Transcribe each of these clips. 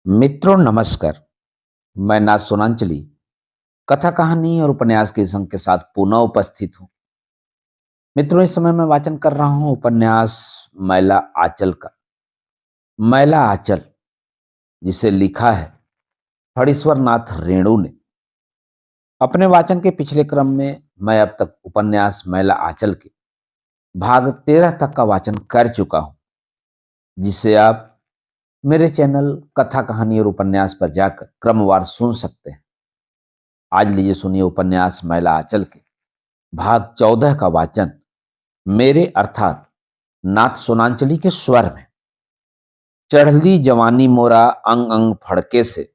मित्रों नमस्कार। मैं नाथ सोनांचली कथा कहानी और उपन्यास के संग के साथ पुनः उपस्थित हूँ। मित्रों, इस समय मैं वाचन कर रहा हूँ उपन्यास मैला आंचल का। मैला आंचल, जिसे लिखा है फणीश्वर नाथ रेणु ने। अपने वाचन के पिछले क्रम में मैं अब तक उपन्यास मैला आंचल के भाग 13 तक का वाचन कर चुका हूँ, जिसे आप मेरे चैनल कथा कहानी और उपन्यास पर जाकर क्रमवार सुन सकते हैं। आज लीजिए सुनिए उपन्यास मैला आंचल के भाग 14 का वाचन मेरे अर्थात नाथ सोनांचली के स्वर में। चढ़ली जवानी मोरा अंग अंग फड़के से,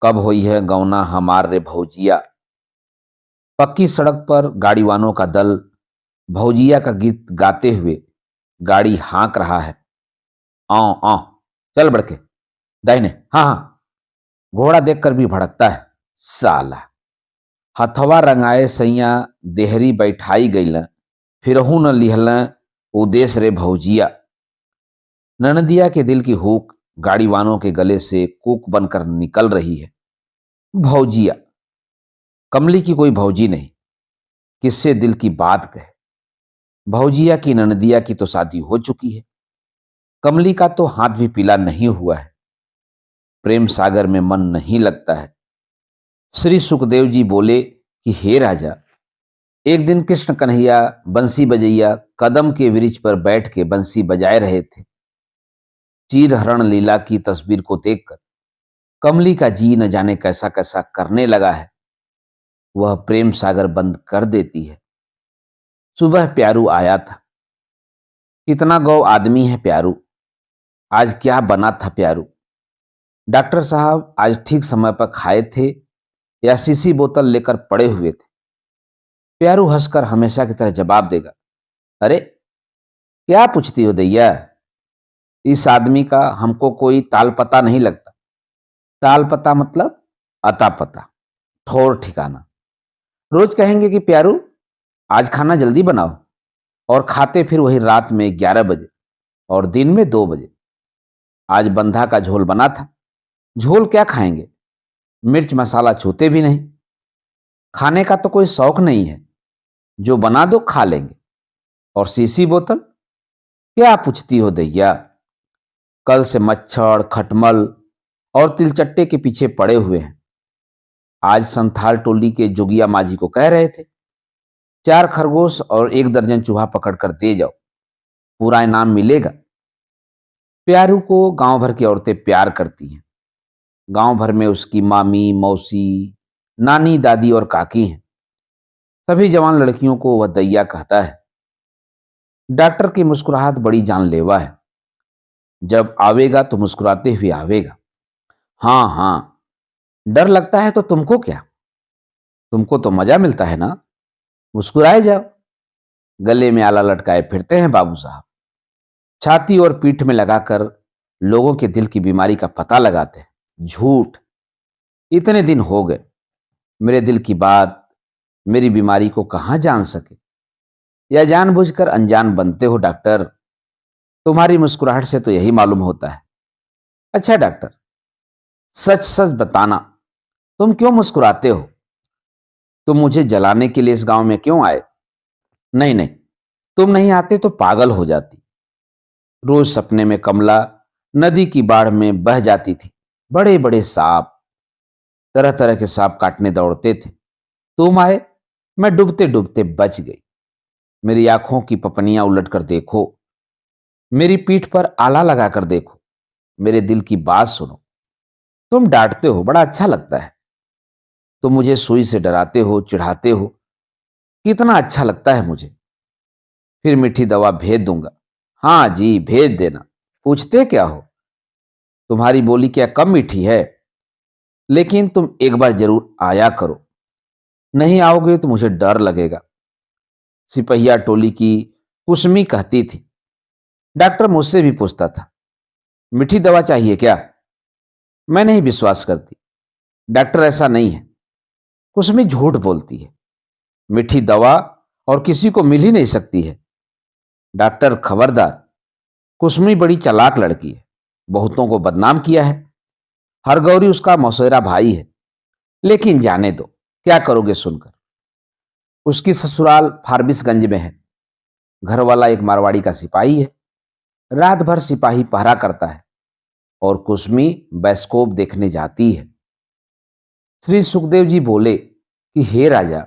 कब हुई है गौना हमार रे भौजिया। पक्की सड़क पर गाड़ीवानों का दल भौजिया का गीत गाते हुए गाड़ी हाँक रहा है। आओ आओ, चल बढ़के, दाहिने, हाँ हाँ। घोड़ा देखकर भी भड़कता है साला। हथवा रंगाए सैया देहरी बैठाई गईल, फिरहू न लिहल उदेश रे भौजिया। ननदिया के दिल की हुक गाड़ीवानों के गले से कूक बनकर निकल रही है। भौजिया, कमली की कोई भौजी नहीं, किससे दिल की बात कहे। भौजिया की ननदिया की तो शादी हो चुकी है, कमली का तो हाथ भी पीला नहीं हुआ है। प्रेम सागर में मन नहीं लगता है। श्री सुखदेव जी बोले कि हे राजा, एक दिन कृष्ण कन्हैया बंसी बजैया कदम के वृक्ष पर बैठ के बंसी बजाए रहे थे। चीर हरण लीला की तस्वीर को देखकर कमली का जी न जाने कैसा कैसा करने लगा है। वह प्रेम सागर बंद कर देती है। सुबह प्यारू आया था। कितना गौ आदमी है प्यारू, आज क्या बना था प्यारू। डॉक्टर साहब आज ठीक समय पर खाए थे या शीशी बोतल लेकर पड़े हुए थे। प्यारू हंसकर हमेशा की तरह जवाब देगा, अरे क्या पूछती हो दैया, इस आदमी का हमको कोई ताल पता नहीं लगता। ताल पता मतलब अता पता, ठौर ठिकाना। रोज कहेंगे कि प्यारू आज खाना जल्दी बनाओ, और खाते फिर वही रात में 11 बजे और दिन में 2 बजे। आज बंधा का झोल बना था। झोल क्या खाएंगे, मिर्च मसाला छूते भी नहीं। खाने का तो कोई शौक नहीं है, जो बना दो खा लेंगे। और शीशी बोतल, क्या पूछती हो दैया, कल से मच्छर खटमल और तिलचट्टे के पीछे पड़े हुए हैं। आज संथाल टोली के जोगिया माजी को कह रहे थे 4 खरगोश और 1 दर्जन चूहा पकड़कर दे जाओ, पूरा इनाम मिलेगा। प्यारू को गांव भर की औरतें प्यार करती हैं। गांव भर में उसकी मामी मौसी नानी दादी और काकी हैं। सभी जवान लड़कियों को वह दैया कहता है। डॉक्टर की मुस्कुराहट बड़ी जानलेवा है। जब आवेगा तो मुस्कुराते हुए आवेगा। हाँ हाँ, डर लगता है तो तुमको क्या, तुमको तो मजा मिलता है ना, मुस्कुराए जाओ। गले में आला लटकाए फिरते हैं बाबू साहब। छाती और पीठ में लगाकर लोगों के दिल की बीमारी का पता लगाते हैं। झूठ। इतने दिन हो गए, मेरे दिल की बात, मेरी बीमारी को कहां जान सके। या जानबूझकर अनजान बनते हो डॉक्टर, तुम्हारी मुस्कुराहट से तो यही मालूम होता है। अच्छा डॉक्टर, सच सच बताना, तुम क्यों मुस्कुराते हो। तुम मुझे जलाने के लिए इस गांव में क्यों आए। नहीं नहीं, तुम नहीं आते तो पागल हो जाती। रोज सपने में कमला नदी की बाढ़ में बह जाती थी। बड़े बड़े सांप, तरह तरह के सांप काटने दौड़ते थे। तुम आए, मैं डूबते डूबते बच गई। मेरी आंखों की पपनियां उलट कर देखो, मेरी पीठ पर आला लगाकर देखो, मेरे दिल की बात सुनो। तुम डांटते हो, बड़ा अच्छा लगता है। तुम मुझे सुई से डराते हो, चिढ़ाते हो, कितना अच्छा लगता है मुझे। फिर मीठी दवा भेज दूंगा। हाँ जी, भेज देना। पूछते क्या हो, तुम्हारी बोली क्या कम मीठी है। लेकिन तुम एक बार जरूर आया करो, नहीं आओगे तो मुझे डर लगेगा। सिपहिया टोली की कुसमी कहती थी। डॉक्टर मुझसे भी पूछता था, मीठी दवा चाहिए क्या। मैं नहीं विश्वास करती, डॉक्टर ऐसा नहीं है। कुसमी झूठ बोलती है। मीठी दवा और किसी को मिल ही नहीं सकती है। डॉक्टर खबरदार, कुसमी बड़ी चालाक लड़की है, बहुतों को बदनाम किया है। हरगौरी उसका मौसेरा भाई है, लेकिन जाने दो, क्या करोगे सुनकर। उसकी ससुराल फारबिसगंज में है। घर वाला एक मारवाड़ी का सिपाही है। रात भर सिपाही पहरा करता है और कुसमी बैस्कोप देखने जाती है। श्री सुखदेव जी बोले कि हे राजा,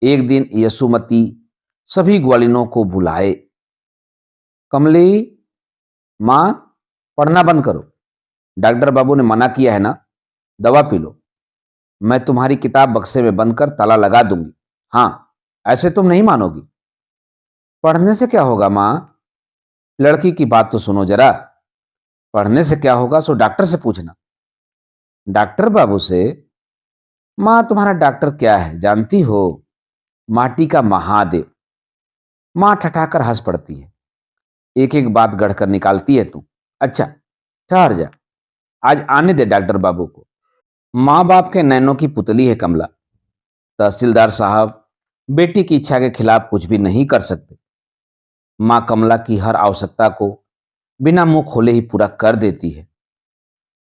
एक दिन यशुमती सभी ग्वालिनों को बुलाए। कमली, मां, पढ़ना बंद करो। डॉक्टर बाबू ने मना किया है ना, दवा पी लो। मैं तुम्हारी किताब बक्से में बंद कर ताला लगा दूंगी। हाँ, ऐसे तुम नहीं मानोगी। पढ़ने से क्या होगा मां? लड़की की बात तो सुनो जरा। पढ़ने से क्या होगा सो डॉक्टर से पूछना। डॉक्टर बाबू से? मां, तुम्हारा डॉक्टर क्या है जानती हो? माटी का महादेव। मां ठठाकर हंस पड़ती है। एक एक बात गढ़कर निकालती है तू। अच्छा, ठहर जा, आज आने दे डॉक्टर बाबू को। माँ बाप के नैनों की पुतली है कमला। तहसीलदार साहब बेटी की इच्छा के खिलाफ कुछ भी नहीं कर सकते। माँ कमला की हर आवश्यकता को बिना मुंह खोले ही पूरा कर देती है।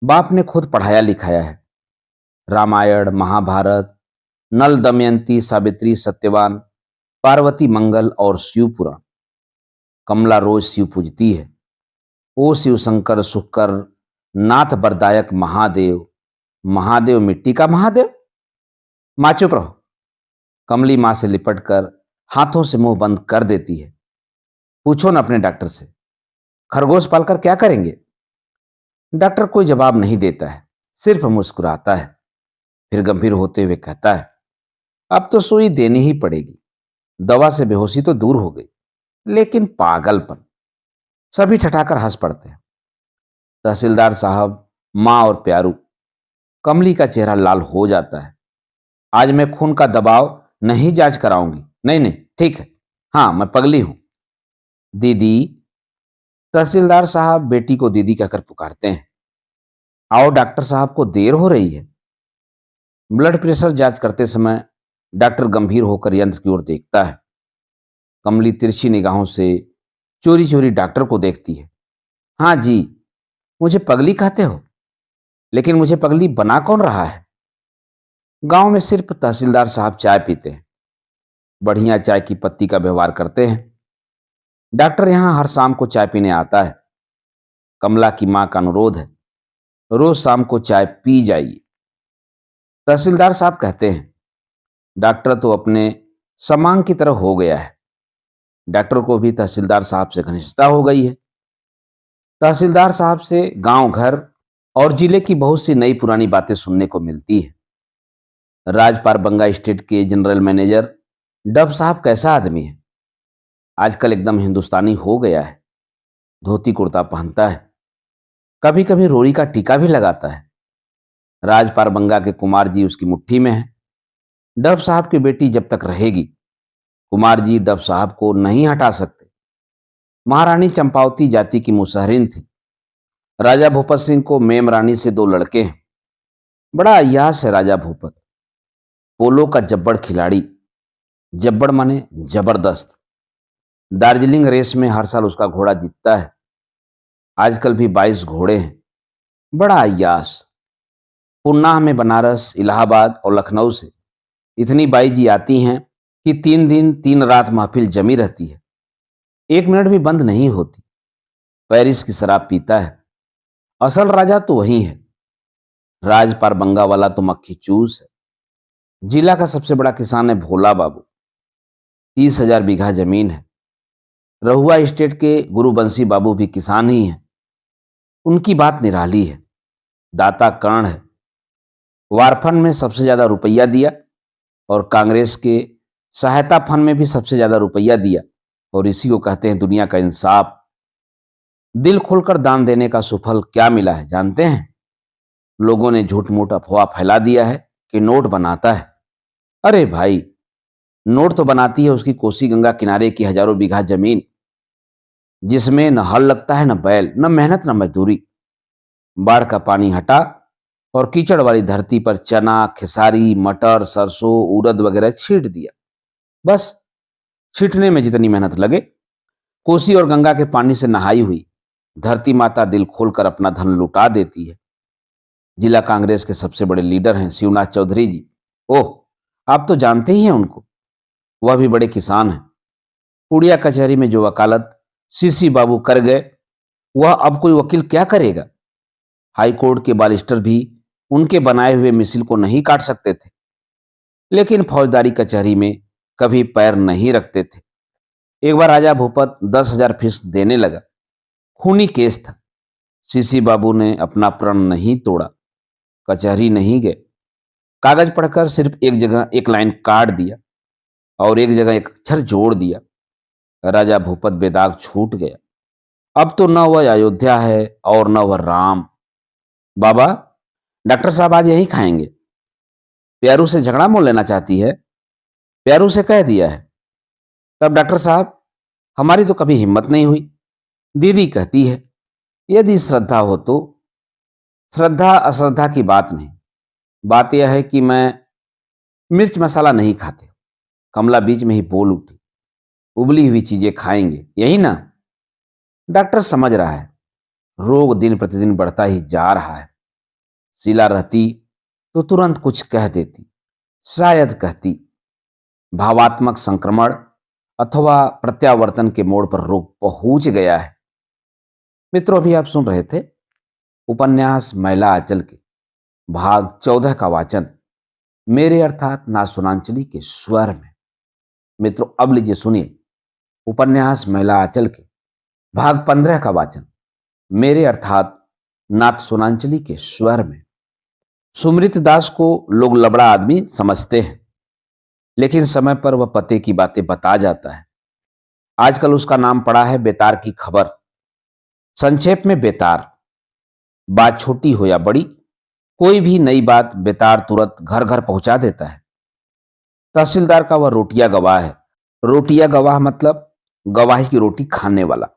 बाप ने खुद पढ़ाया लिखाया है। रामायण, महाभारत, नल दमयंती, सावित्री, सत्यवान, पार्वती मंगल और शिव पुराण। कमला रोज शिव पूजती है। ओ शिव शंकर सुखकर नाथ बरदायक महादेव। महादेव मिट्टी का महादेव। मां चुप रहो। कमली मां से लिपटकर हाथों से मुंह बंद कर देती है। पूछो न अपने डॉक्टर से, खरगोश पालकर क्या करेंगे? डॉक्टर कोई जवाब नहीं देता है, सिर्फ मुस्कुराता है। फिर गंभीर होते हुए कहता है, अब तो सुई देनी ही पड़ेगी। दवा से बेहोशी तो दूर हो गई, लेकिन पागलपन। सभी ठठाकर हंस पड़ते हैं। तहसीलदार साहब, मां और प्यारू। कमली का चेहरा लाल हो जाता है। आज मैं खून का दबाव नहीं जांच कराऊंगी। नहीं नहीं, ठीक है। हाँ, मैं पगली हूं। दीदी। तहसीलदार साहब बेटी को दीदी कहकर पुकारते हैं। आओ डॉक्टर साहब को देर हो रही है। ब्लड प्रेशर जांच करते समय डॉक्टर गंभीर होकर यंत्र की ओर देखता है। कमली तिरछी निगाहों से चोरी चोरी डॉक्टर को देखती है। हाँ जी, मुझे पगली कहते हो, लेकिन मुझे पगली बना कौन रहा है? गांव में सिर्फ तहसीलदार साहब चाय पीते हैं। बढ़िया चाय की पत्ती का व्यवहार करते हैं। डॉक्टर यहां हर शाम को चाय पीने आता है। कमला की मां का अनुरोध है, रोज शाम को चाय पी जाइए। तहसीलदार साहब कहते हैं, डॉक्टर तो अपने समांग की तरह हो गया है। डॉक्टर को भी तहसीलदार साहब से घनिष्ठता हो गई है। तहसीलदार साहब से गांव घर और जिले की बहुत सी नई पुरानी बातें सुनने को मिलती है। राजपार बंगा स्टेट के जनरल मैनेजर डब साहब कैसा आदमी है। आजकल एकदम हिंदुस्तानी हो गया है। धोती कुर्ता पहनता है, कभी कभी रोड़ी का टीका भी लगाता है। राजपार बंगा के कुमार जी उसकी मुट्ठी में है। डब साहब की बेटी जब तक रहेगी, कुमार जी डब साहब को नहीं हटा सकते। महारानी चंपावती जाति की मुसहरिन थी। राजा भूपत सिंह को मेम रानी से 2 लड़के हैं। बड़ा अय्यास है राजा भूपत। पोलो का जब्बड़ खिलाड़ी। जब्बड़ माने जबरदस्त। दार्जिलिंग रेस में हर साल उसका घोड़ा जीतता है। आजकल भी 22 घोड़े हैं। बड़ा अय्यास। पुन्नाह में बनारस, इलाहाबाद और लखनऊ से इतनी बाई जी आती हैं कि 3 दिन 3 रात महफिल जमी रहती है। 1 मिनट भी बंद नहीं होती। पेरिस की शराब पीता है। असल राजा तो वही है। राजपार बंगा वाला तो मक्खी चूस है। जिला का सबसे बड़ा किसान है भोला बाबू। 30,000 बीघा जमीन है। रहुआ स्टेट के गुरुबंशी बाबू भी किसान ही हैं। उनकी बात निराली है। दाता कर्ण है। वारफंड में सबसे ज्यादा रुपया दिया और कांग्रेस के सहायता फंड में भी सबसे ज्यादा रुपया दिया, और इसी को कहते हैं दुनिया का इंसाफ। दिल खोलकर दान देने का सुफल क्या मिला है जानते हैं? लोगों ने झूठ मूठ अफवाह फैला दिया है कि नोट बनाता है। अरे भाई, नोट तो बनाती है उसकी कोसी गंगा किनारे की हजारों बीघा जमीन, जिसमें न हल लगता है, न बैल, न मेहनत, न मजदूरी। बाढ़ का पानी हटा और कीचड़ वाली धरती पर चना, खेसारी, मटर, सरसों, उड़द वगैरह छींट दिया। बस छींटने में जितनी मेहनत लगे। कोसी और गंगा के पानी से नहाई हुई धरती माता दिल खोलकर अपना धन लुटा देती है। जिला कांग्रेस के सबसे बड़े लीडर हैं शिवनाथ चौधरी जी। ओह, आप तो जानते ही हैं उनको। वह भी बड़े किसान हैं। पुड़िया कचहरी में जो वकालत सीसी बाबू कर गए, वह अब कोई वकील क्या करेगा। हाई कोर्ट के बारिस्टर भी उनके बनाए हुए मिसिल को नहीं काट सकते थे, लेकिन फौजदारी कचहरी में कभी पैर नहीं रखते थे। एक बार राजा भूपत 10,000 फीस देने लगा। खूनी केस था। सीसी बाबू ने अपना प्रण नहीं तोड़ा, कचहरी नहीं गए, कागज पढ़कर सिर्फ एक जगह एक लाइन काट दिया और एक जगह एक अक्षर जोड़ दिया। राजा भूपत बेदाग छूट गया। अब तो न वह अयोध्या है और न वह राम। बाबा, डॉक्टर साहब आज यही खाएंगे। प्यारू से झगड़ा मोल लेना चाहती है, प्यारू से कह दिया है। तब डॉक्टर साहब, हमारी तो कभी हिम्मत नहीं हुई। दीदी कहती है, यदि श्रद्धा हो तो। श्रद्धा अश्रद्धा की बात नहीं, बात यह है कि मैं मिर्च मसाला नहीं खाते। कमला बीच में ही बोल उठी, उबली हुई चीजें खाएंगे, यही ना। डॉक्टर समझ रहा है, रोग दिन प्रतिदिन बढ़ता ही जा रहा है। शीला रहती तो तुरंत कुछ कह देती, शायद कहती। भावात्मक संक्रमण अथवा प्रत्यावर्तन के मोड़ पर रोग पहुंच गया है। मित्रों, अभी आप सुन रहे थे उपन्यास मैला आंचल के भाग 14 का वाचन मेरे अर्थात नासुनांचली के स्वर में। मित्रों, अब लीजिए सुनिए उपन्यास मैला आंचल के भाग 15 का वाचन मेरे अर्थात नाथ सोनांचली के स्वर में। सुमृत दास को लोग लबड़ा आदमी समझते हैं, लेकिन समय पर वह पते की बातें बता जाता है। आजकल उसका नाम पड़ा है बेतार की खबर। संक्षेप में बेतार। बात छोटी हो या बड़ी, कोई भी नई बात बेतार तुरंत घर घर पहुंचा देता है। तहसीलदार का वह रोटिया गवाह है। रोटिया गवाह मतलब गवाही की रोटी खाने वाला।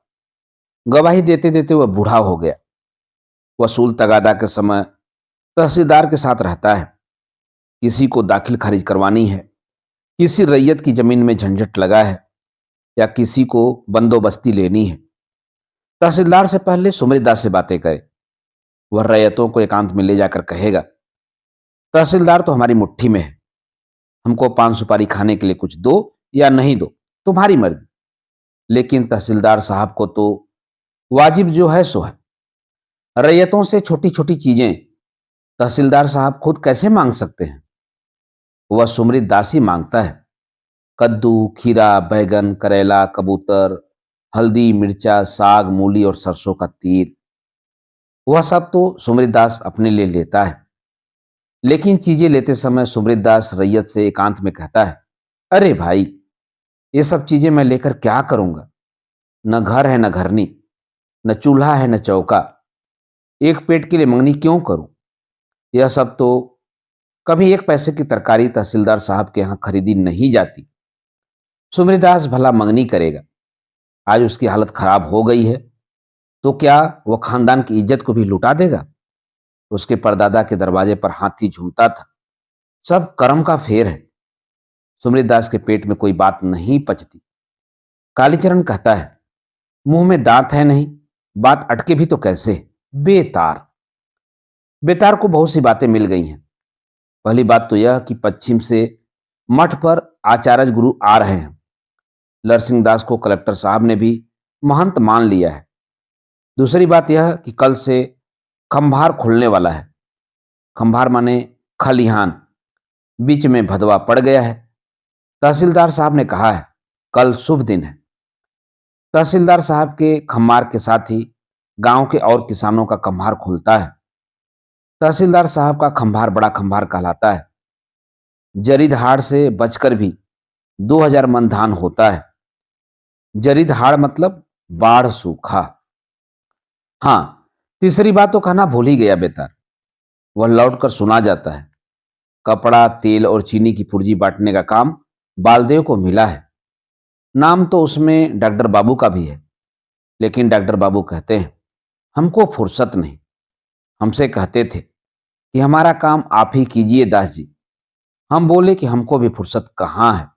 गवाही देते देते वह बूढ़ा हो गया। वसूल तगादा के समय तहसीलदार के साथ रहता है। किसी को दाखिल खारिज करवानी है, किसी रैयत की जमीन में झंझट लगा है, या किसी को बंदोबस्ती लेनी है, तहसीलदार से पहले सुमृतदास से बातें करे। वह रैयतों को एकांत में ले जाकर कहेगा, तहसीलदार तो हमारी मुट्ठी में है, हमको पान सुपारी खाने के लिए कुछ दो या नहीं दो, तुम्हारी मर्जी। लेकिन तहसीलदार साहब को तो वाजिब जो है सो है। रैयतों से छोटी छोटी चीजें तहसीलदार साहब खुद कैसे मांग सकते हैं? वह सुमृत दास ही मांगता है। कद्दू, खीरा, बैगन, करेला, कबूतर, हल्दी, मिर्चा, साग, मूली और सरसों का तीर, वह सब तो सुमृत दास अपने लिए लेता है। लेकिन चीजें लेते समय सुमृत दास रैयत से एकांत में कहता है, अरे भाई, ये सब चीजें मैं लेकर क्या करूंगा? न घर है न घरनी, न चूल्हा है न चौका, एक पेट के लिए मंगनी क्यों करूं? यह सब तो कभी एक पैसे की तरकारी तहसीलदार साहब के यहां खरीदी नहीं जाती। सुमृतदास भला मंगनी करेगा, आज उसकी हालत खराब हो गई है तो क्या वह खानदान की इज्जत को भी लुटा देगा? उसके परदादा के दरवाजे पर हाथी झूमता था। सब कर्म का फेर है। सुमृतदास के पेट में कोई बात नहीं पचती। कालीचरण कहता है, मुंह में दांत है नहीं, बात अटके भी तो कैसे? बेतार। बेतार को बहुत सी बातें मिल गई हैं। पहली बात तो यह कि पश्चिम से मठ पर आचार्य गुरु आ रहे हैं। लरसिंह दास को कलेक्टर साहब ने भी महंत मान लिया है। दूसरी बात यह कि कल से खंभार खुलने वाला है। खंभार माने खलिहान, बीच में भदवा पड़ गया है। तहसीलदार साहब ने कहा है, कल शुभ दिन है। तहसीलदार साहब के खम्हार के साथ ही गांव के और किसानों का खंभार खुलता है। तहसीलदार साहब का खंभार बड़ा खंभार कहलाता है। जरीदहाड़ से बचकर भी 2000 मन धान होता है। जरीदहाड़ मतलब बाढ़ सूखा। हाँ, तीसरी बात तो कहना भूल ही गया बेतार। वह लौटकर सुना जाता है, कपड़ा, तेल और चीनी की पुर्जी बांटने का काम बालदेव को मिला है। नाम तो उसमें डॉक्टर बाबू का भी है, लेकिन डॉक्टर बाबू कहते हैं, हमको फुर्सत नहीं। हमसे कहते थे कि हमारा काम आप ही कीजिए दास जी। हम बोले कि हमको भी फुर्सत कहाँ है।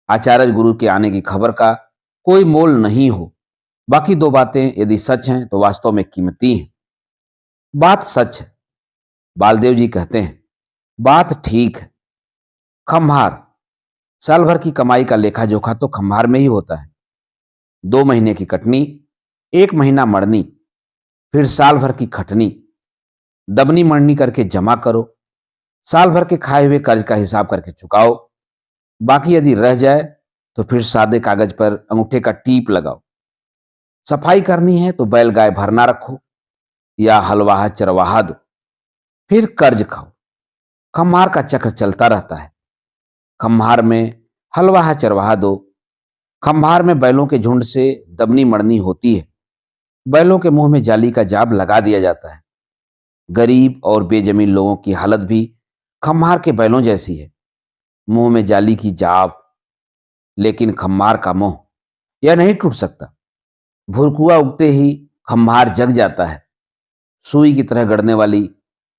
आचार्य गुरु के आने की खबर का कोई मोल नहीं हो। बाकी दो बातें यदि सच हैं तो वास्तव में कीमती हैं। बात सच है, बालदेव जी कहते हैं, बात ठीक है। खम्हार, साल भर की कमाई का लेखा जोखा तो खम्हार में ही होता है। 2 महीने की कटनी, 1 महीना मरनी, फिर साल भर की खटनी, दबनी मरनी करके जमा करो, साल भर के खाए हुए कर्ज का हिसाब करके चुकाओ, बाकी यदि रह जाए तो फिर सादे कागज पर अंगूठे का टीप लगाओ। सफाई करनी है तो बैल गाय भरना रखो या हलवाहा चरवाहा दो, फिर कर्ज खाओ। खम्हार का चक्र चलता रहता है। खम्हार में हलवाहा चरवाहा दो। खम्हार में बैलों के झुंड से दबनी मड़नी होती है। बैलों के मुंह में जाली का जाब लगा दिया जाता है। गरीब और बेजमीन लोगों की हालत भी खम्हार के बैलों जैसी है, मुंह में जाली की जाब। लेकिन खम्हार का मोह यह नहीं टूट सकता। भुरकुआ उगते ही खम्हार जग जाता है। सुई की तरह गड़ने वाली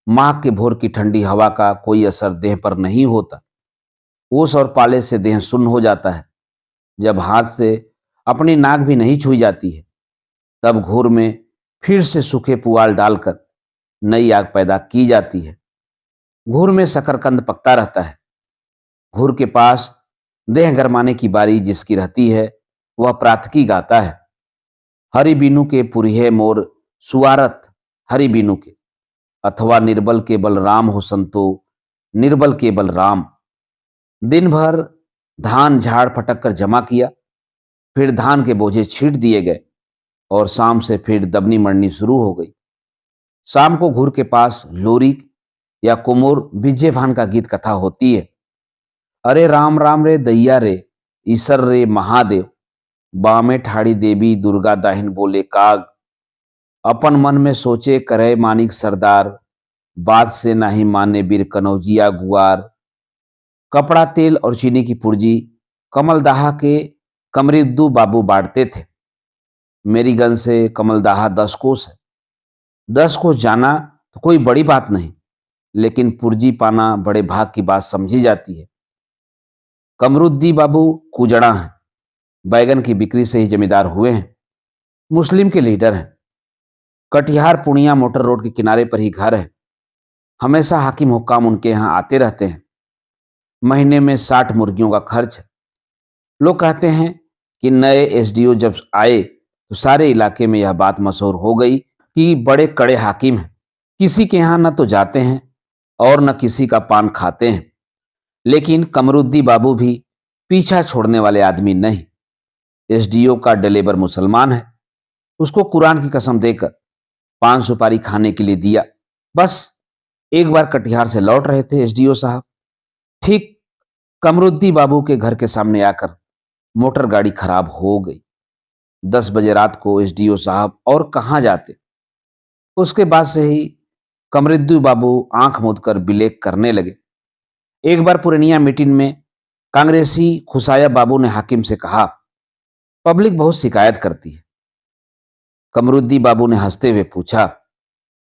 माघ के भोर की ठंडी हवा का कोई असर देह पर नहीं होता। ओस और पाले से देह सुन्न हो जाता है। जब हाथ से अपनी नाक भी नहीं छुई जाती है, तब घूर में फिर से सूखे पुआल डालकर नई आग पैदा की जाती है। घूर में शकरकंद पकता रहता है। घूर के पास देह गरमाने की बारी जिसकी रहती है, वह प्रातकी गाता है, हरि बीनू के पुरिहे मोर सुआरत हरि बीनू के, अथवा निर्बल के बलराम हो संतो, निर्बल के बलराम। दिन भर धान झाड़ फटक कर जमा किया, फिर धान के बोझे छीट दिए गए और शाम से फिर दबनी मड़नी शुरू हो गई। शाम को घूर के पास लोरी या कुमोर बिज्जे भान का गीत कथा होती है। अरे राम राम रे दैया रे, ईसर रे महादेव, बामे ठाड़ी देवी दुर्गा दाहिन बोले काग, अपन मन में सोचे करे मानिक सरदार, बात से नाही माने बीर कनौजिया गुआर। कपड़ा तेल और चीनी की पुर्जी कमलदाहा के कमरिद्दू बाबू बांटते थे। मेरी गन से कमलदाहा 10 कोस है। 10 कोस जाना तो कोई बड़ी बात नहीं, लेकिन पुर्जी पाना बड़े भाग की बात समझी जाती है। कमरुद्दी बाबू कुजड़ा हैं, बैगन की बिक्री से ही जमींदार हुए हैं। मुस्लिम के लीडर हैं। कटिहार पुणिया मोटर रोड के किनारे पर ही घर है। हमेशा हाकिम हुक्काम उनके यहाँ आते रहते हैं। महीने में 60 मुर्गियों का खर्च है। लोग कहते हैं कि नए एसडीओ जब आए तो सारे इलाके में यह बात मशहूर हो गई कि बड़े कड़े हाकिम हैं। किसी के यहाँ न तो जाते हैं और न किसी का पान खाते हैं। लेकिन कमरुद्दी बाबू भी पीछा छोड़ने वाले आदमी नहीं। एसडीओ का डिलीवर मुसलमान है। उसको कुरान की कसम देकर पान सुपारी खाने के लिए दिया। बस एक बार कटिहार से लौट रहे थे एसडीओ साहब, ठीक कमरुद्दी बाबू के घर के सामने आकर मोटर गाड़ी खराब हो गई। 10 बजे रात को एसडीओ साहब और कहाँ जाते। उसके बाद से ही कमरुद्दी बाबू आंख मूंद कर बिलेक करने लगे। एक बार पुरनिया मीटिंग में कांग्रेसी खुसाया बाबू ने हाकिम से कहा, पब्लिक बहुत शिकायत करती है। कमरुद्दी बाबू ने हंसते हुए पूछा,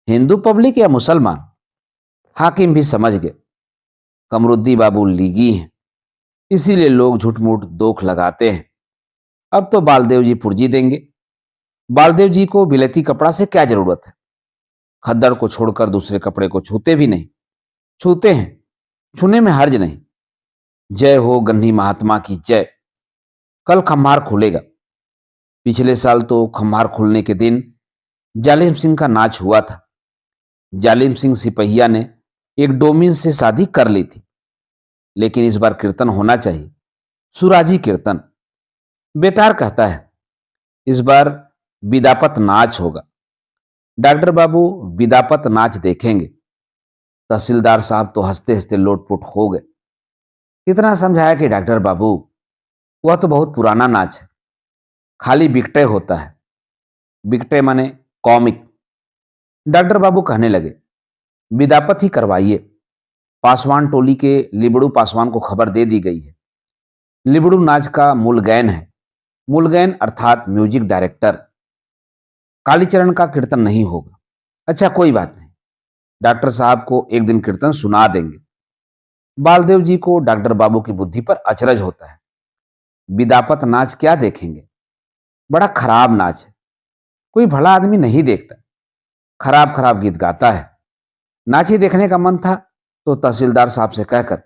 हिंदू पब्लिक या मुसलमान? हाकिम भी समझ गए कमरुद्दी बाबू लीगी हैं, इसीलिए लोग झूठ-मूठ दोख लगाते हैं। अब तो बालदेव जी पुर्जी देंगे। बालदेव जी को बिलेती कपड़ा से क्या जरूरत है? खद्दड़ को छोड़कर दूसरे कपड़े को छूते भी नहीं। छूते हैं, छूने में हर्ज नहीं। जय हो गन्नी महात्मा की जय। कल खम्हार खुलेगा। पिछले साल तो खम्हार खुलने के दिन जालिम सिंह का नाच हुआ था। जालिम सिंह सिपहिया ने एक डोमिन से शादी कर ली थी, लेकिन इस बार कीर्तन होना चाहिए, सुराजी कीर्तन। बेतार कहता है इस बार विदापत नाच होगा। डॉक्टर बाबू विदापत नाच देखेंगे। तहसीलदार साहब तो हंसते हंसते लोटपोट हो गए। इतना समझाया कि डॉक्टर बाबू वह तो बहुत पुराना नाच है, खाली बिकटे होता है। बिकटे माने कॉमिक। डॉक्टर बाबू कहने लगे, विदापत ही करवाइए। पासवान टोली के लिबड़ू पासवान को खबर दे दी गई है। लिबड़ू नाच का मूलगैन है। मूलगैन अर्थात म्यूजिक डायरेक्टर। कालीचरण का कीर्तन नहीं होगा। अच्छा कोई बात नहीं, डॉक्टर साहब को एक दिन कीर्तन सुना देंगे। बालदेव जी को डॉक्टर बाबू की बुद्धि पर अचरज होता है। विदापत नाच क्या देखेंगे? बड़ा खराब नाच है, कोई भला आदमी नहीं देखता। खराब खराब गीत गाता है। नाची देखने का मन था तो तहसीलदार साहब से कहकर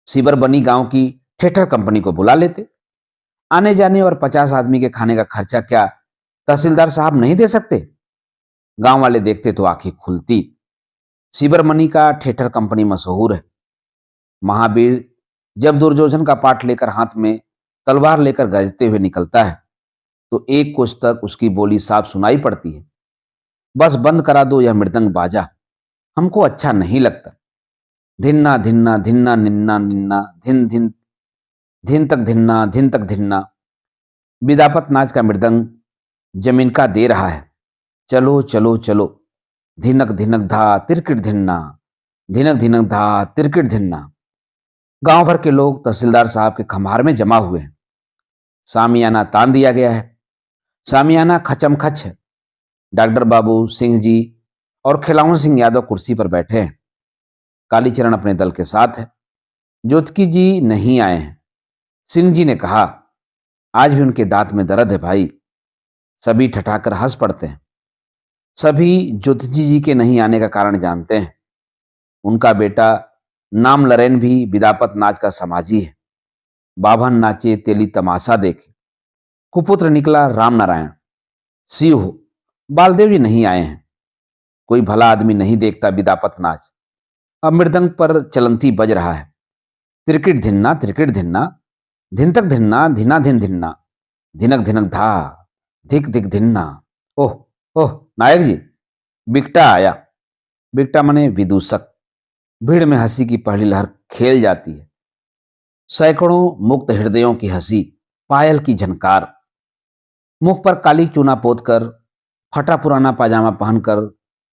सीबर बनी गांव की थिएटर कंपनी को बुला लेते। आने जाने और 50 आदमी के खाने का खर्चा क्या तहसीलदार साहब नहीं दे सकते? गांव वाले देखते तो आंखें खुलती। सीबर मनी का थिएटर कंपनी मशहूर है। महावीर जब दुर्योधन का पाठ लेकर हाथ में तलवार लेकर गरजते हुए निकलता है तो एक कोस तक उसकी बोली साफ सुनाई पड़ती है। बस बंद करा दो यह मृदंग बाजा, हमको अच्छा नहीं लगता। धिन्ना धिन्ना धिन्ना निन्ना निन्ना धिन धिन धिन तक धिन्ना धिन तक धिन्ना। विदापत नाच का मृदंग जमीन का दे रहा है। चलो चलो चलो, धिनक धिनक धा तिरकिट धिन्ना, धिनक धिनक धा तिरकिट धिन्ना। गांव भर के लोग तहसीलदार साहब के खम्हार में जमा हुए हैं। सामियाना तान दिया गया है। सामियाना खचम खच है। डॉक्टर बाबू सिंह जी और खिलावन सिंह यादव कुर्सी पर बैठे हैं। कालीचरण अपने दल के साथ है। ज्योतिकी जी नहीं आए हैं। सिंह जी ने कहा, आज भी उनके दांत में दर्द है भाई। सभी ठठाकर हंस पड़ते हैं। सभी ज्योतिजी जी के नहीं आने का कारण जानते हैं। उनका बेटा नाम लरेन भी विदापत नाच का समाजी है। बाभन नाचे तेली तमाशा देखे। कुपुत्र निकला राम नारायण। शिव हो, बालदेव जी नहीं आए हैं। कोई भला आदमी नहीं देखता विदापत नाच। अब मृदंग पर चलंती बज रहा है। त्रिकिट धिन्ना त्रिकिट धिन्ना, धिन तक धिन्ना धिना धिन धिन्ना, धिनक धिनक धा धिक धिक धिन्ना। ओह ओह नायक जी, बिकटा आया। बिकटा मने विदूषक। भीड़ में हंसी की पहली लहर खेल जाती है। सैकड़ों मुक्त हृदयों की हंसी, पायल की झनकार। मुख पर काली चूना पोत कर, फटा पुराना पाजामा पहनकर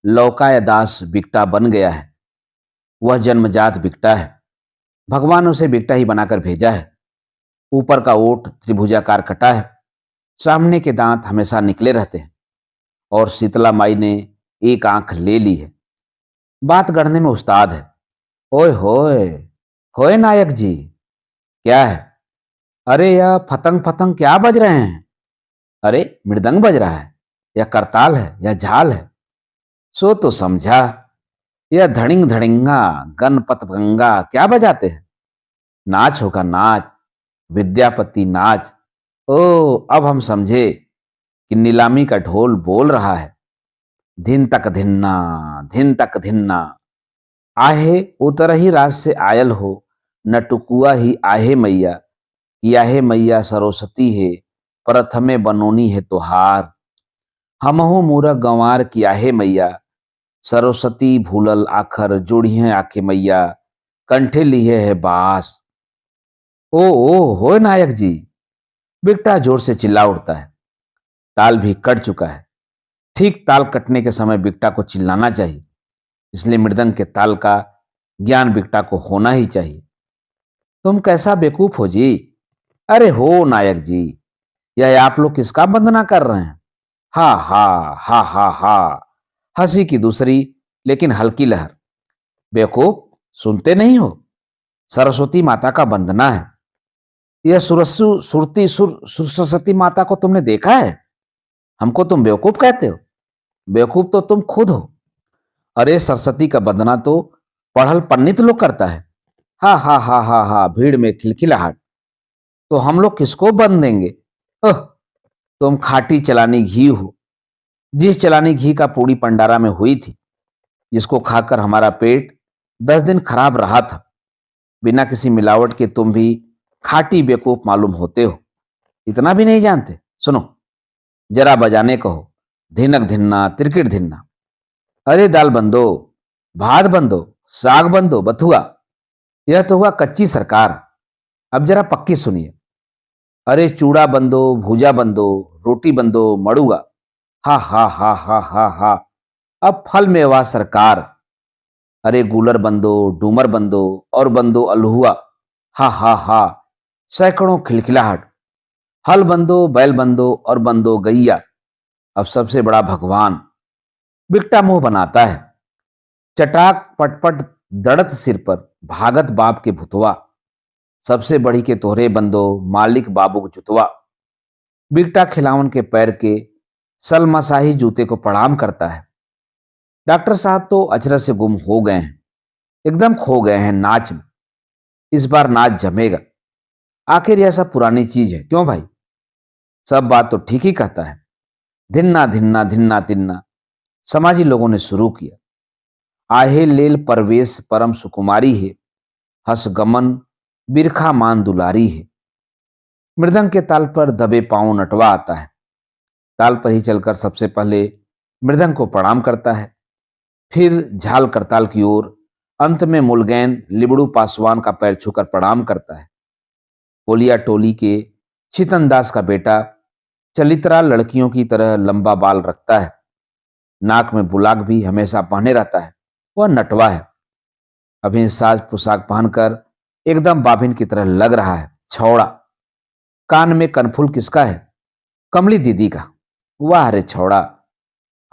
लौकाया दास बिकटा बन गया है। वह जन्मजात बिकटा है। भगवान उसे बिकटा ही बनाकर भेजा है। ऊपर का ओठ त्रिभुजाकार कटा है। सामने के दांत हमेशा निकले रहते हैं और शीतला माई ने एक आंख ले ली है। बात गढ़ने में उस्ताद है। ओए होए, होए नायक जी, क्या है? अरे यह फतंग फतंग क्या बज रहे हैं? अरे मृदंग बज रहा है, या करताल है, या झाल है। सो तो समझा, यह धड़िंग धड़िंगा गणपत गंगा क्या बजाते हैं? नाच होगा नाच, विद्यापति नाच। ओ अब हम समझे कि नीलामी का ढोल बोल रहा है। धिन तक धिन्ना, धिन तक धिन्ना। आहे उतर ही राज से आयल हो, न टुकुआ ही आहे मैया, कि आहे मैया सरस्वती है, प्रथमे बनोनी है तोहार। हमहु मूरख गंवार की आहे मैया, सरस्वती भूलल आखर जोड़िए आखे मैया, कंठे लिए है बास। ओ हो नायक जी, बिकटा जोर से चिल्ला उठता है। ताल भी कट चुका है। ठीक ताल कटने के समय बिकटा को चिल्लाना चाहिए, इसलिए मृदंग के ताल का ज्ञान बिकटा को होना ही चाहिए। तुम कैसा बेवकूफ हो जी। अरे हो नायक जी, यह आप लोग किसका वंदना कर रहे हैं? हा हा हा हा हा। हंसी की दूसरी लेकिन हल्की लहर। बेवकूफ, सुनते नहीं हो? सरस्वती माता का वंदना है। यह सुरसु सुरती सुर सरस्वती माता को तुमने देखा है? हमको तुम बेवकूफ कहते हो? बेवकूफ तो तुम खुद हो। अरे सरस्वती का वंदना तो पढ़ल पंडित लोग करता है। हा हा हा हा हा। भीड़ में खिलखिलाहट। तो हम लोग किसको बंद देंगे? ओह, तुम खाटी चलानी घी हो। जिस चलानी घी का पूड़ी पंडारा में हुई थी, जिसको खाकर हमारा पेट 10 दिन खराब रहा था, बिना किसी मिलावट के तुम भी खाटी बेवकूफ मालूम होते हो। इतना भी नहीं जानते? सुनो, जरा बजाने कहो। धिनक धिन्ना तिरकिट धिन्ना। अरे दाल बंदो, भात बंदो, साग बंदो, बथुआ। यह तो हुआ कच्ची सरकार। अब जरा पक्की सुनिए। अरे चूड़ा बंदो, भूजा बंदो, रोटी बंदो, मड़ुआ। हा हा हा हा हा हा। अब फल मेवा सरकार। अरे गूलर बंदो, डूमर बंदो और बंदो अलहुआ। हा हा हा। सैकड़ों खिलखिलाहट। हल बंदो, बैल बंदो और बंदो गैया। अब सबसे बड़ा भगवान। बिकटा मुंह बनाता है। चटाक पटपट दड़त सिर पर, भागत बाप के भुतवा। सबसे बड़ी के तोहरे बंदो, मालिक बाबू को जुतवा। बिकटा खिलावन के पैर के सलमसाही जूते को प्रणाम करता है। डॉक्टर साहब तो अचरज से गुम हो गए हैं, एकदम खो गए हैं नाच में। इस बार नाच जमेगा। आखिर यह सब पुरानी चीज है क्यों भाई? सब बात तो ठीक ही कहता है। धिन्ना धिन्ना धिन्ना तिन्ना समाजी लोगों ने शुरू किया। आहे लेल परवेश परम सुकुमारी है, हस गमन बिरखा मान दुलारी है। मृदंग के ताल पर दबे पांव नटवा आता है। ताल पर ही चलकर सबसे पहले मृदंग को प्रणाम करता है, फिर झाल करताल की ओर, अंत में मुलगैन लिबड़ू पासवान का पैर छूकर प्रणाम करता है। कोलिया टोली के चितन दास का बेटा चलित्रा लड़कियों की तरह लंबा बाल रखता है, नाक में बुलाक भी हमेशा पहने रहता है। वह नटवा है, अभी साज पोशाक पहनकर एकदम बाभिन की तरह लग रहा है। छौड़ा कान में कनफुल किसका है? कमली दीदी का। वाह रे छौड़ा,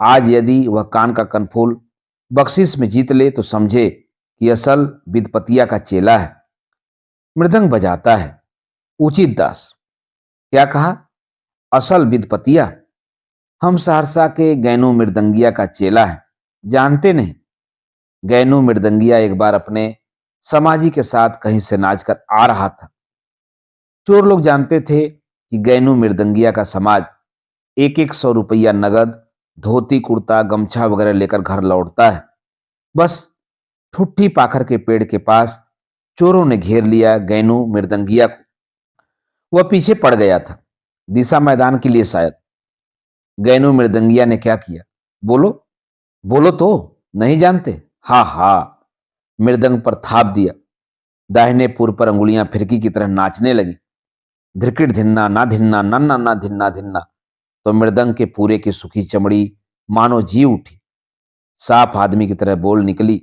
आज यदि वह कान का कनफूल बख्शिश में जीत ले तो समझे कि असल विदपतिया का चेला है। मृदंग बजाता है उचित दास। क्या कहा? असल विदपतिया? हम सहरसा के गैनू मृदंगिया का चेला है, जानते नहीं? गैनू मृदंगिया एक बार अपने समाजी के साथ कहीं से नाच कर आ रहा था। चोर लोग जानते थे कि गैनू मृदंगिया का समाज एक एक 100 रुपया नगद, धोती कुर्ता गमछा वगैरह लेकर घर लौटता है। बस ठुट्ठी पाखर के पेड़ के पास चोरों ने घेर लिया गैनू मृदंगिया को। वह पीछे पड़ गया था, दिशा मैदान के लिए शायद। गैनू मृदंगिया ने क्या किया? बोलो बोलो तो, नहीं जानते? हा हा, मृदंग पर थाप दिया। दाहिने पुर पर अंगुलियां फिरकी की तरह नाचने लगी। धिरकिट धिन्ना ना धिन्ना नन्ना ना धिन्ना धिन्ना। तो मृदंग के पूरे की सुखी चमड़ी मानो जी उठी, साफ आदमी की तरह बोल निकली।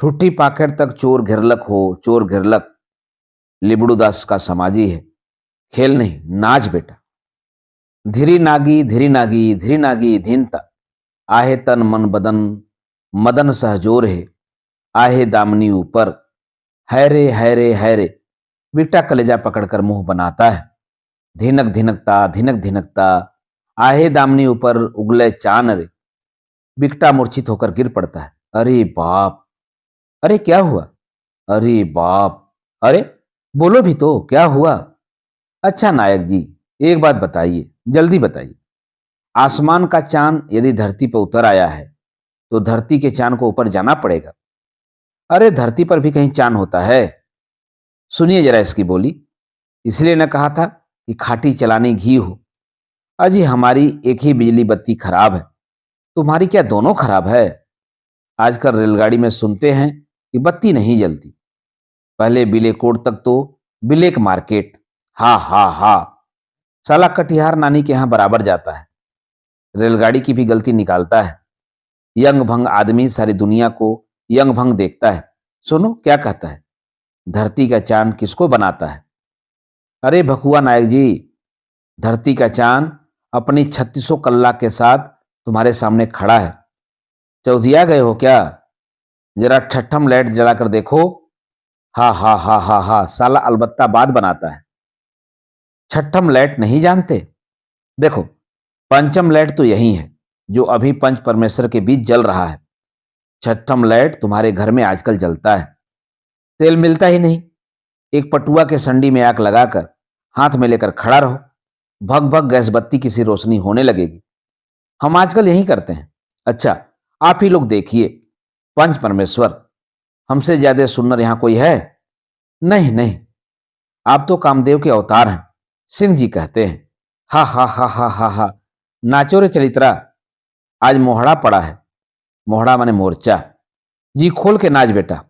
ठुट्ठी पाखड़ तक चोर घिरलक हो, चोर घिरलक। लिबड़ूदास का समाजी है, खेल नहीं नाच बेटा। धीरी नागी धीरी नागी धीरी नागी धीनता, आहे तन मन बदन मदन सहजोर है, आहे दामनी ऊपर, हैरे हैरे हैरे। बिकटा कलेजा पकड़कर मुंह बनाता है। धिनक धिनकता धिनक धिनकता, आहे दामनी ऊपर उगले चान रे। बिकटा मूर्छित होकर गिर पड़ता है। अरे बाप! अरे क्या हुआ? अरे बाप! अरे बोलो भी तो, क्या हुआ? अच्छा नायक जी, एक बात बताइए, जल्दी बताइए। आसमान का चांद यदि धरती पर उतर आया है तो धरती के चांद को ऊपर जाना पड़ेगा। अरे धरती पर भी कहीं चांद होता है? सुनिए जरा इसकी बोली। इसलिए न कहा था कि खाटी चलानी घी हो। अजी हमारी एक ही बिजली बत्ती खराब है, तुम्हारी क्या दोनों खराब है? आजकल रेलगाड़ी में सुनते हैं कि बत्ती नहीं जलती। पहले बिलेकोट तक तो बिलेक मार्केट। हा हा हा, साला कटिहार नानी के यहां बराबर जाता है, रेलगाड़ी की भी गलती निकालता है। यंग भंग आदमी सारी दुनिया को यंग भंग देखता है। सुनो क्या कहता है, धरती का चांद किसको बनाता है? अरे भकुआ नायक जी, धरती का चांद अपनी 3600 कल्ला के साथ तुम्हारे सामने खड़ा है। चौधिया गए हो क्या? जरा ठट्ठम लाइट जलाकर देखो। हा हा हा हा हा, साला अलबत्ता बात बनाता है। छठम लाइट नहीं जानते? देखो, पंचम लाइट तो यही है जो अभी पंच परमेश्वर के बीच जल रहा है। छठम लाइट तुम्हारे घर में आजकल जलता है, तेल मिलता ही नहीं। एक पटुआ के संडी में आग लगाकर हाथ में लेकर खड़ा रहो, भग भग गैस बत्ती की सी रोशनी होने लगेगी। हम आजकल यही करते हैं। अच्छा, आप ही लोग देखिए, पंच परमेश्वर, हमसे ज्यादा सुन्नर यहां कोई है? नहीं नहीं, आप तो कामदेव के अवतार हैं, सिंह जी कहते हैं। हा हा हा हा हा हा, नाचो रे चलित्रा, आज मोहड़ा पड़ा है। मोहड़ा माने मोर्चा। जी खोल के नाच बेटा।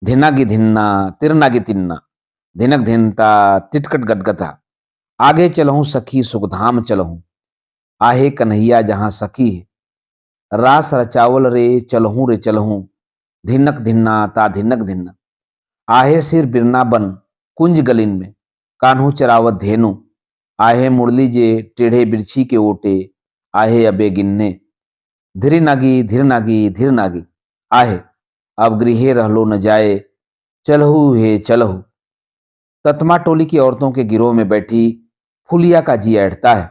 धिनागी धिन्ना तिरनागी तिन्ना, धिनक धिनता तिटकट गदगदा। आगे चलहूं सखी सुखधाम चलहूं, आहे कन्हैया जहां सखी है। रास रचावल रे चलहूं रे चलहूं, धिनक धिन्ना ता धिनक धिन्ना। आहे सिर बिरना बन कुंज गलिन में, कान्हू चरावत धेनु। आहे मुरली जे टेढ़े बिरछी के ओटे, आहे अबे गिन्ने। धीर नागी धीर नागी धीर नागी, आहे अब गृहे रहलो न जाए, चलहु हे चलहु। ततमा टोली की औरतों के गिरोह में बैठी फुलिया का जी ऐठता है।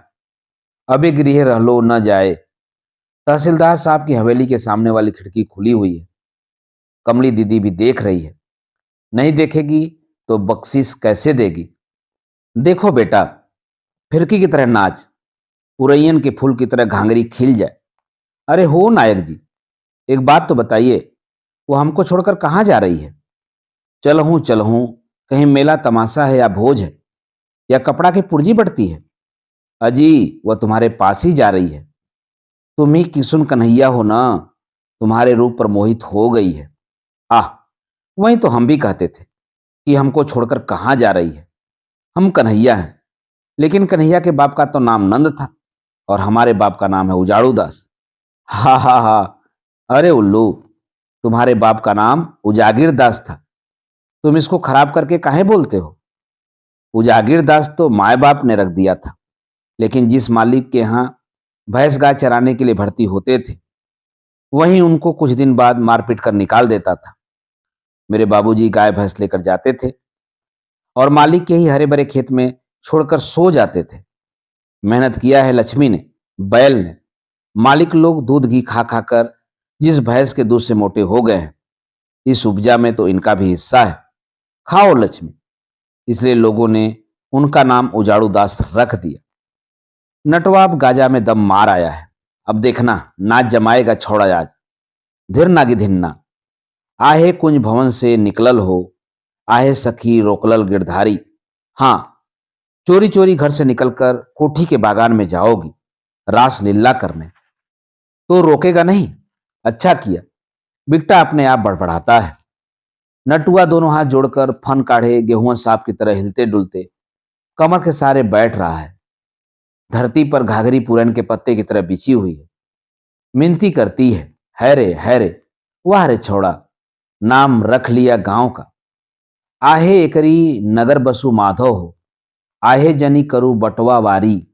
अबे गृह रहलो न जाए। तहसीलदार साहब की हवेली के सामने वाली खिड़की खुली हुई है। कमली दीदी भी देख रही है। नहीं देखेगी तो बख्शीश कैसे देगी? देखो बेटा, फिरकी की तरह नाच, उरैयन के फूल की तरह घांगरी खिल जाए। अरे हो नायक जी, एक बात तो बताइए, वो हमको छोड़कर कहाँ जा रही है? चल हूं, कहीं मेला तमाशा है या भोज है या कपड़ा की पुर्जी बढ़ती है? अजी, वह तुम्हारे पास ही जा रही है। तुम ही किशुन कन्हैया हो ना, तुम्हारे रूप पर मोहित हो गई है। आह, वही तो हम भी कहते थे कि हमको छोड़कर कहाँ जा रही है। हम कन्हैया हैं, लेकिन कन्हैया के बाप का तो नाम नंद था और हमारे बाप का नाम है उजाड़ू दास। हा हा हा, अरे उल्लू, तुम्हारे बाप का नाम उजागिर दास था। तुम इसको खराब करके काहे बोलते हो? उजागिर दास तो माए बाप ने रख दिया था, लेकिन जिस मालिक के यहाँ भैंस गाय चराने के लिए भर्ती होते थे, वहीं उनको कुछ दिन बाद मारपीट कर निकाल देता था। मेरे बाबूजी गाय भैंस लेकर जाते थे और मालिक के ही हरे भरे खेत में छोड़कर सो जाते थे। मेहनत किया है लक्ष्मी ने, बैल ने। मालिक लोग दूध घी खा खा कर जिस भैंस के दूध से मोटे हो गए हैं, इस उपजा में तो इनका भी हिस्सा है। खाओ लक्ष्मी। इसलिए लोगों ने उनका नाम उजाड़ू दास रख दिया। नटवाब गाजा में दम मार आया है। अब देखना, नाच जमाएगा छौड़ा आज। धिर नागी धिन्ना, आहे कुंज भवन से निकलल हो, आहे सखी रोकलल गिरधारी। हाँ, चोरी चोरी घर से निकलकर कोठी के बागान में जाओगी रास लीला करने, तो रोकेगा नहीं। अच्छा किया, बिकटा अपने आप बड़बड़ाता है। नटुआ दोनों हाथ जोड़कर फन काढ़े गेहुआ सांप की तरह हिलते डुलते कमर के सहारे बैठ रहा है। धरती पर घाघरी पुरैन के पत्ते की तरह बिछी हुई है। मिनती करती है रे, वाह रे छोड़ा, नाम रख लिया गांव का। आहे एकरी नगर बसु माधव हो, आहे जनी करू बटवा वारी,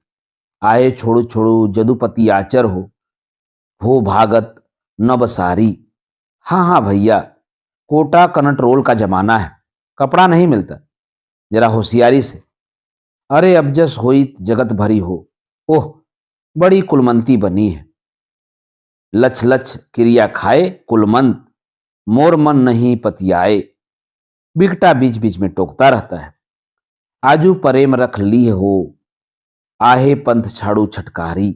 आए छोड़ू छोड़ू जदुपति आचर हो भागत न बसारी। हाँ हाँ भैया, कोटा कनटरोल का जमाना है, कपड़ा नहीं मिलता, जरा होशियारी से। अरे अब जस होई जगत भरी हो, ओह बड़ी कुलमंती बनी है। लच लच क्रिया खाए कुलमंत, मोर मन नहीं पतियाए। बिकटा बीच बीच में टोकता रहता है। आजू प्रेम रख ली हो, आहे पंथ छाड़ू छटकारी।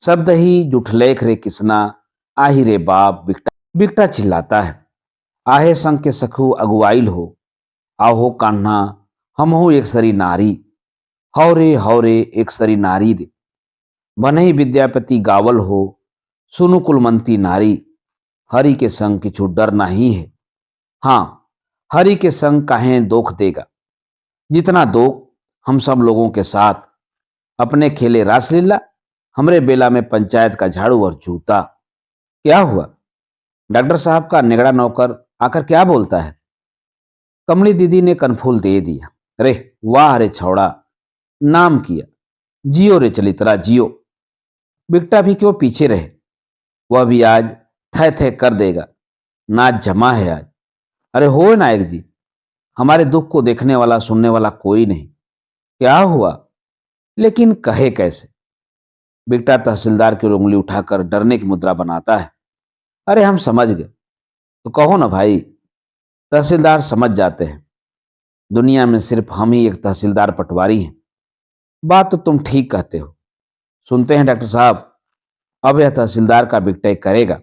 शब्द ही जुठलेख रे किसना, आही रे बाप। बिकटा बिकटा चिल्लाता है। आहे संग के सखु अगुआइल हो, आहो कान्हा हम हो एक सरी नारी। हौ रे एक सरी नारी रे, बनही विद्यापति गावल हो, सुनु कुलमंती नारी। हरि के संग किछु डर नहीं है। हाँ, हरि के संग काहे दोख देगा, जितना दोख हम सब लोगों के साथ। अपने खेले रासलीला, हमरे बेला में पंचायत का झाड़ू और जूता। क्या हुआ? डॉक्टर साहब का निगड़ा नौकर आकर क्या बोलता है? कमली दीदी ने कनफूल दे दिया। अरे वाह रे छौड़ा, नाम किया, जियो रे चलित्रा जियो। बिकटा भी क्यों पीछे रहे, वह भी आज थे थे कर देगा। नाच जमा है आज। अरे हो नायक जी, हमारे दुख को देखने वाला सुनने वाला कोई नहीं। क्या हुआ, लेकिन कहे कैसे? बिकटा तहसीलदार की उंगली उठाकर डरने की मुद्रा बनाता है। अरे हम समझ गए, तो कहो ना भाई। तहसीलदार समझ जाते हैं, दुनिया में सिर्फ हम ही एक तहसीलदार पटवारी हैं। बात तो तुम ठीक कहते हो। सुनते हैं डॉक्टर साहब, अब यह तहसीलदार का बिकटाई करेगा।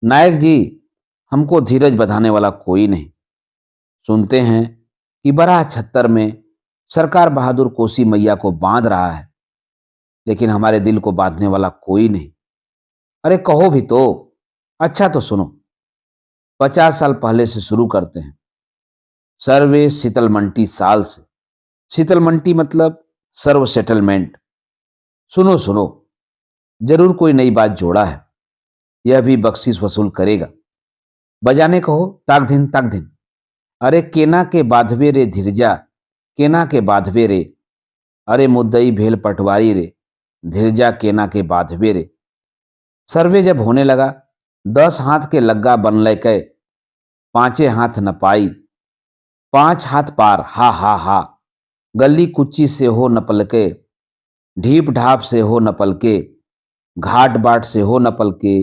नायक जी, हमको धीरज बधाने वाला कोई नहीं। सुनते हैं कि बड़ा 76 में सरकार बहादुर कोसी मैया को बांध रहा है, लेकिन हमारे दिल को बांधने वाला कोई नहीं। अरे कहो भी तो। अच्छा तो सुनो, 50 साल पहले से शुरू करते हैं। सर्वे सीतलमंटी साल से। सीतलमंटी मतलब सर्व सेटलमेंट। सुनो सुनो, जरूर कोई नई बात जोड़ा है। यह भी बख्शीश वसूल करेगा। बजाने कहो, ताक दिन ताक दिन। अरे केना के बाधवे रे धीरजा, केना के बाधवे रे। अरे मुद्दई भेल पटवारी रे, धीरजा केना के बाधवे रे। सर्वे जब होने लगा, 10 हाथ के लग्गा बनल के, पांचे हाथ न पाई। 5 हाथ पार, हा हा हा। गली कुच्ची से हो न पलके, ढीप ढाप से हो न पलके। घाट बाट से हो न पलके,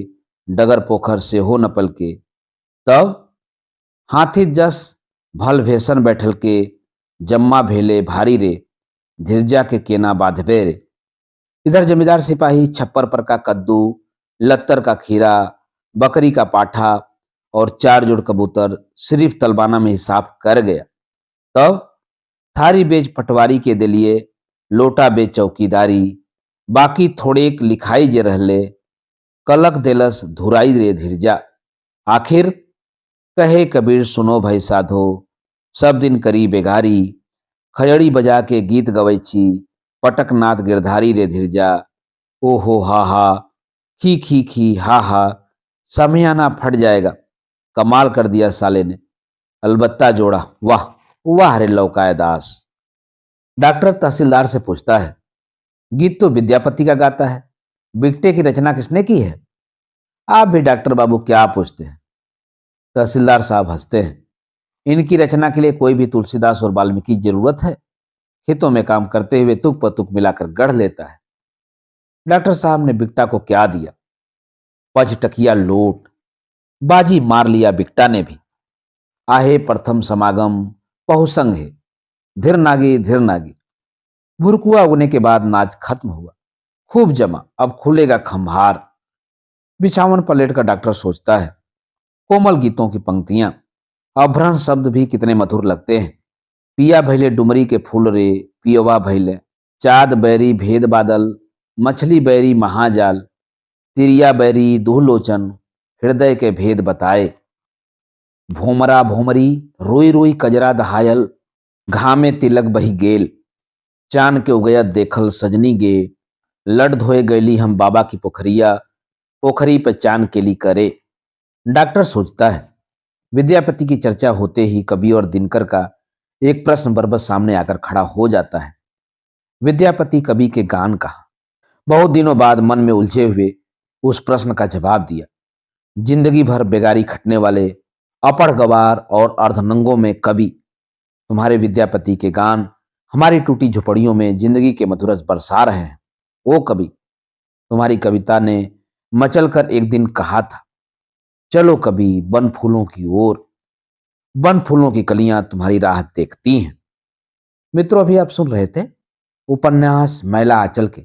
डगर पोखर से हो न पलके। तब हाथी जस भल भेसन बैठल के, जम्मा भेले भारी रे, धीरजा के केना बांधवे रे। इधर जमींदार सिपाही छप्पर पर का कद्दू, लत्तर का खीरा, बकरी का पाठा और 4 जोड़ कबूतर सिर्फ तलबाना में हिसाब कर गया। तब थारी बेच पटवारी के दिलिए, लोटा बेच चौकीदारी, बाकी थोड़ेक लिखाई जे रहले, कलक देलस धुराई रे धीरजा। आखिर कहे कबीर सुनो भाई साधो, सब दिन करी बेगारी, खजड़ी बजा के गीत गवै छी, पटकनाथ गिरधारी रे धीरजा। ओ हो हा, खी हा हा, समियाना फट जाएगा। कमाल कर दिया साले ने, अलबत्ता जोड़ा, वाह वाह रे लौकाए दास। डॉक्टर तहसीलदार से पूछता है, गीत तो विद्यापति का गाता है, बिकटे की रचना किसने की है? आप भी डॉक्टर बाबू क्या पूछते हैं? तहसीलदार साहब हंसते हैं, इनकी रचना के लिए कोई भी तुलसीदास और वाल्मीकि की जरूरत है? खेतों में काम करते हुए तुक पर तुक मिलाकर गढ़ लेता है। डॉक्टर साहब ने बिकटा को क्या दिया? पचटकिया लोट, बाजी मार लिया बिकटा ने भी। आहे प्रथम समागम पहुसंग है, धीर नागी। भुरकुआ उगने के बाद नाच खत्म हुआ, खूब जमा, अब खुलेगा खंभार। बिछावन पर लेटकर डॉक्टर सोचता है, कोमल गीतों की पंक्तियां, अभ्रंश शब्द भी कितने मधुर लगते हैं। पिया भैले डुमरी के फूल रे, पियवा भैले चाँद बैरी भेद बादल, मछली बैरी महाजाल, तिरिया बैरी दुहलोचन, हृदय के भेद बताए। भोमरा भोमरी रोई रोई कजरा दहायल, घामे तिलक बही गेल, चांद के उगयत देखल सजनी गे, लड़ धोए गैली हम बाबा की पोखरिया, पोखरी पे चांद केली करे। डॉक्टर सोचता है, विद्यापति की चर्चा होते ही कवि और दिनकर का एक प्रश्न बरबस सामने आकर खड़ा हो जाता है। विद्यापति कवि के गान कहा? बहुत दिनों बाद मन में उलझे हुए उस प्रश्न का जवाब दिया। जिंदगी भर बेगारी खटने वाले अपढ़ गवार और अर्धनंगों में कवि तुम्हारे विद्यापति के गान हमारी टूटी झुपड़ियों में जिंदगी के मधुरस बरसा रहे हैं। ओ कवि, तुम्हारी कविता ने मचलकर एक दिन कहा था, चलो कभी वन फूलों की ओर, वन फूलों की कलियां तुम्हारी राह देखती हैं। मित्रों, अभी आप सुन रहे थे उपन्यास मैला आंचल के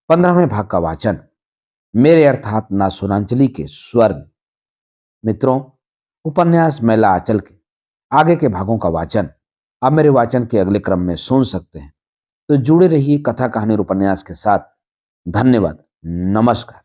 15वें भाग का वाचन मेरे अर्थात ना सुनांचली के स्वर में। मित्रों, उपन्यास मैला आंचल के आगे के भागों का वाचन आप मेरे वाचन के अगले क्रम में सुन सकते हैं। तो जुड़े रहिए कथा कहानी और उपन्यास के साथ। धन्यवाद। नमस्कार।